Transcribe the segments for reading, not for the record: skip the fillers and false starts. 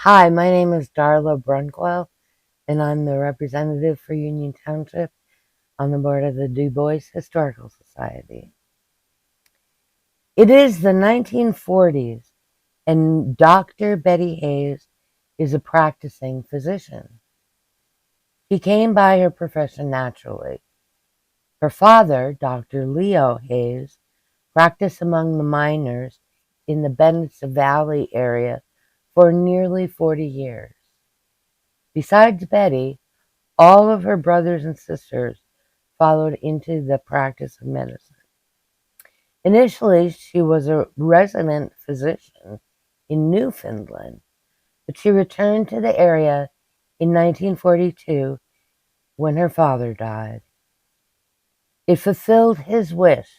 Hi, my name is Darla Brunnquell, and I'm the representative for Union Township on the board of the DuBois Historical Society. It is the 1940s, and Dr. Betty Hayes is a practicing physician. She came by her profession naturally. Her father, Dr. Leo Hayes, practiced among the miners in the Bennetts Valley area for nearly 40 years. Besides Betty, all of her brothers and sisters followed into the practice of medicine. Initially, she was a resident physician in Newfoundland, but she returned to the area in 1942 when her father died. It fulfilled his wish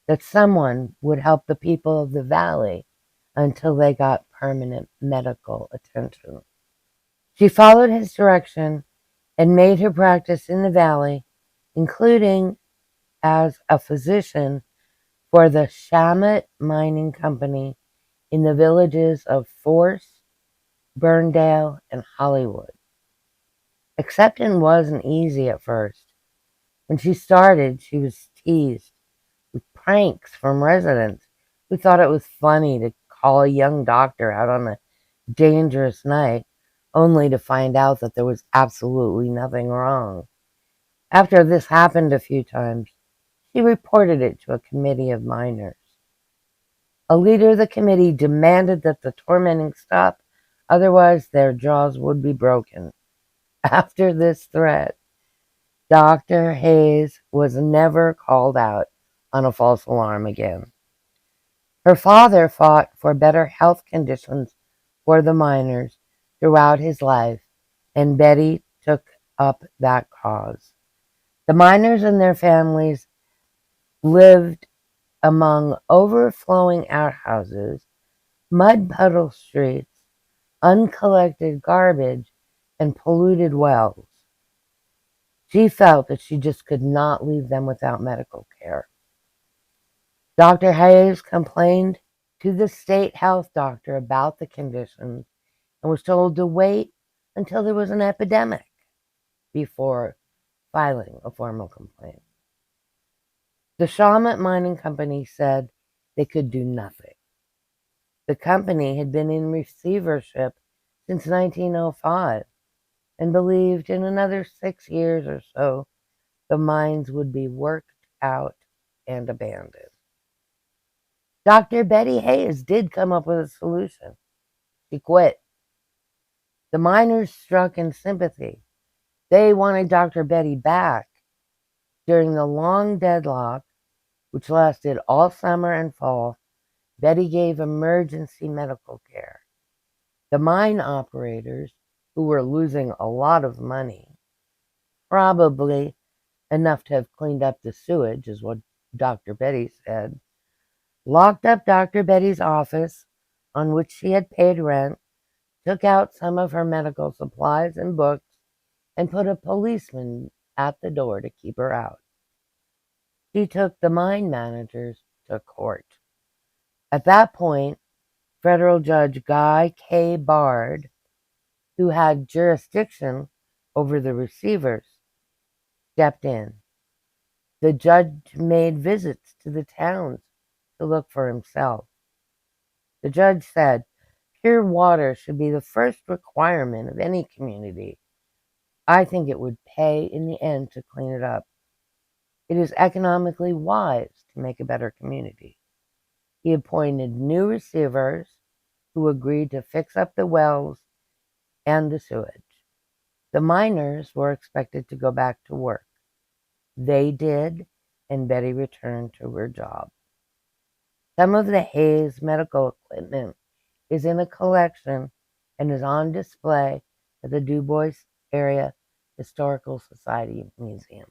that someone would help the people of the valley until they got permanent medical attention. She followed his direction and made her practice in the valley, including as a physician for the Schott Mining Company in the villages of Force, Burndale, and Hollywood. Acceptance wasn't easy at first. When she started, she was teased with pranks from residents who thought it was funny to call a young doctor out on a dangerous night, only to find out that there was absolutely nothing wrong. After this happened a few times, she reported it to a committee of miners. A leader of the committee demanded that the tormenting stop, otherwise their jaws would be broken. After this threat, Dr. Hayes was never called out on a false alarm again. Her father fought for better health conditions for the miners throughout his life, and Betty took up that cause. The miners and their families lived among overflowing outhouses, mud puddle streets, uncollected garbage, and polluted wells. She felt that she just could not leave them without medical care. Dr. Hayes complained to the state health doctor about the conditions and was told to wait until there was an epidemic before filing a formal complaint. The Schott Mining Company said they could do nothing. The company had been in receivership since 1905 and believed in another 6 years or so the mines would be worked out and abandoned. Dr. Betty Hayes did come up with a solution. She quit. The miners struck in sympathy. They wanted Dr. Betty back. During the long deadlock, which lasted all summer and fall, Betty gave emergency medical care. The mine operators, who were losing a lot of money, probably enough to have cleaned up the sewage, is what Dr. Betty said, locked up Dr. Betty's office, on which she had paid rent, took out some of her medical supplies and books, and put a policeman at the door to keep her out. She took the mine managers to court. At that point, Federal Judge Guy K. Bard, who had jurisdiction over the receivers, stepped in. The judge made visits to the towns to look for himself. The judge said, "Pure water should be the first requirement of any community. I think it would pay in the end to clean it up. It is economically wise to make a better community." He appointed new receivers who agreed to fix up the wells and the sewage. The miners were expected to go back to work. They did, and Betty returned to her job. Some of the Hayes medical equipment is in a collection and is on display at the DuBois Area Historical Society Museum.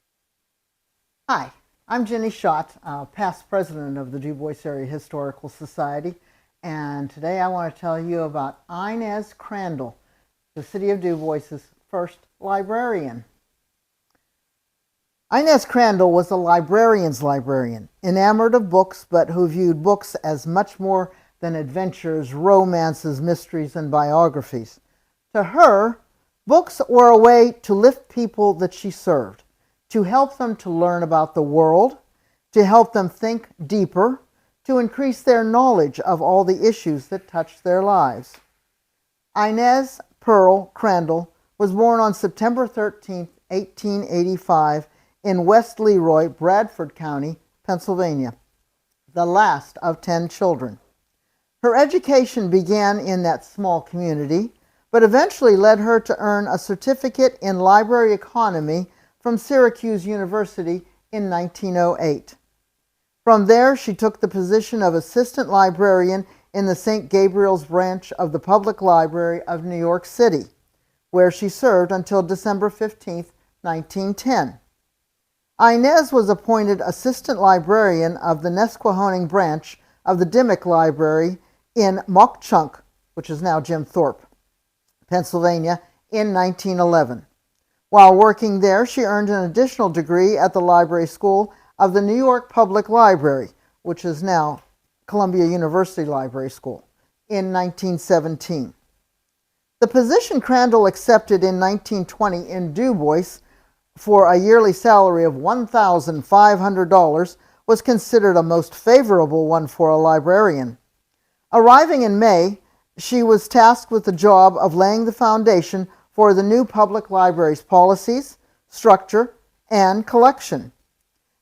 Hi, I'm Ginny Schott, past president of the DuBois Area Historical Society, and today I want to tell you about Inez Crandall, the city of DuBois' first librarian. Inez Crandall was a librarian's librarian, enamored of books, but who viewed books as much more than adventures, romances, mysteries, and biographies. To her, books were a way to lift people that she served, to help them to learn about the world, to help them think deeper, to increase their knowledge of all the issues that touched their lives. Inez Pearl Crandall was born on September 13, 1885, in West Leroy, Bradford County, Pennsylvania, the last of 10 children. Her education began in that small community, but eventually led her to earn a certificate in library economy from Syracuse University in 1908. From there, she took the position of assistant librarian in the St. Gabriel's branch of the Public Library of New York City, where she served until December 15, 1910. Inez was appointed assistant librarian of the Nesquehoning branch of the Dimmock Library in Mock Chunk, which is now Jim Thorpe, Pennsylvania, in 1911. While working there, she earned an additional degree at the Library School of the New York Public Library, which is now Columbia University Library School, in 1917. The position Crandall accepted in 1920 in DuBois for a yearly salary of $1,500 was considered a most favorable one for a librarian. Arriving in May, she was tasked with the job of laying the foundation for the new public library's policies, structure, and collection.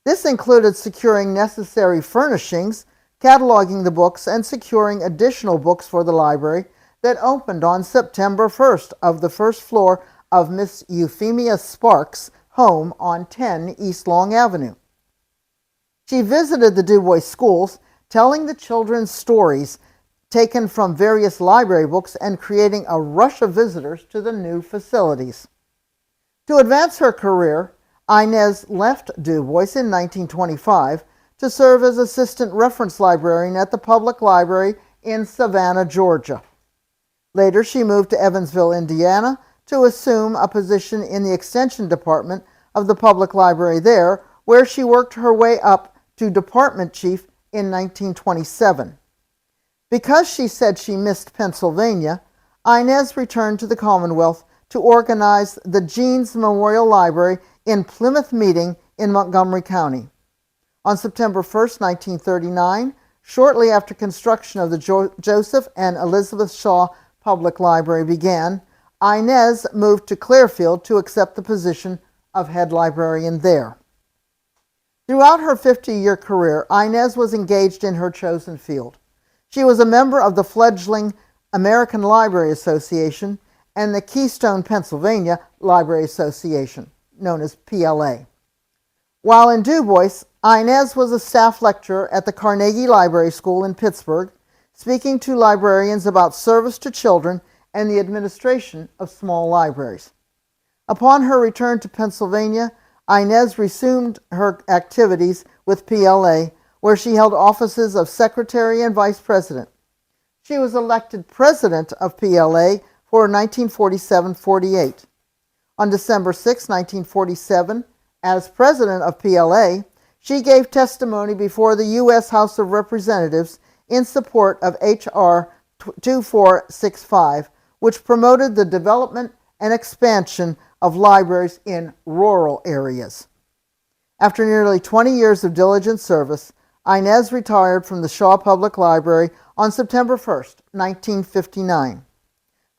This included securing necessary furnishings, cataloging the books, and securing additional books for the library that opened on September 1st of the first floor of Miss Euphemia Sparks' home on 10 East Long Avenue. She visited the DuBois schools, telling the children stories taken from various library books and creating a rush of visitors to the new facilities. To advance her career, Inez left DuBois in 1925 to serve as assistant reference librarian at the public library in Savannah, Georgia. Later, she moved to Evansville, Indiana, to assume a position in the extension department of the public library there, where she worked her way up to department chief in 1927. Because she said she missed Pennsylvania, Inez returned to the Commonwealth to organize the Jeans Memorial Library in Plymouth Meeting in Montgomery County. On September 1, 1939, shortly after construction of the Joseph and Elizabeth Shaw Public Library began, Inez moved to Clearfield to accept the position of head librarian there. Throughout her 50-year career, Inez was engaged in her chosen field. She was a member of the fledgling American Library Association and the Keystone, Pennsylvania Library Association, known as PLA. While in DuBois, Inez was a staff lecturer at the Carnegie Library School in Pittsburgh, speaking to librarians about service to children and the administration of small libraries. Upon her return to Pennsylvania, Inez resumed her activities with PLA, where she held offices of secretary and vice president. She was elected president of PLA for 1947-48. On December 6, 1947, as president of PLA, she gave testimony before the U.S. House of Representatives in support of H.R. 2465, which promoted the development and expansion of libraries in rural areas. After nearly 20 years of diligent service, Inez retired from the Shaw Public Library on September 1, 1959.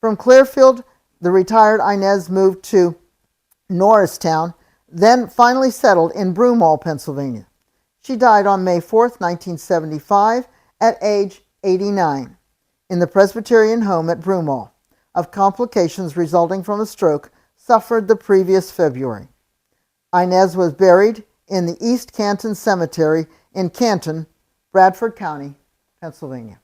From Clearfield, the retired Inez moved to Norristown, then finally settled in Brunnquell, Pennsylvania. She died on May 4, 1975, at age 89, in the Presbyterian home at Brunnquell, of complications resulting from a stroke suffered the previous February. Inez was buried in the East Canton Cemetery in Canton, Bradford County, Pennsylvania.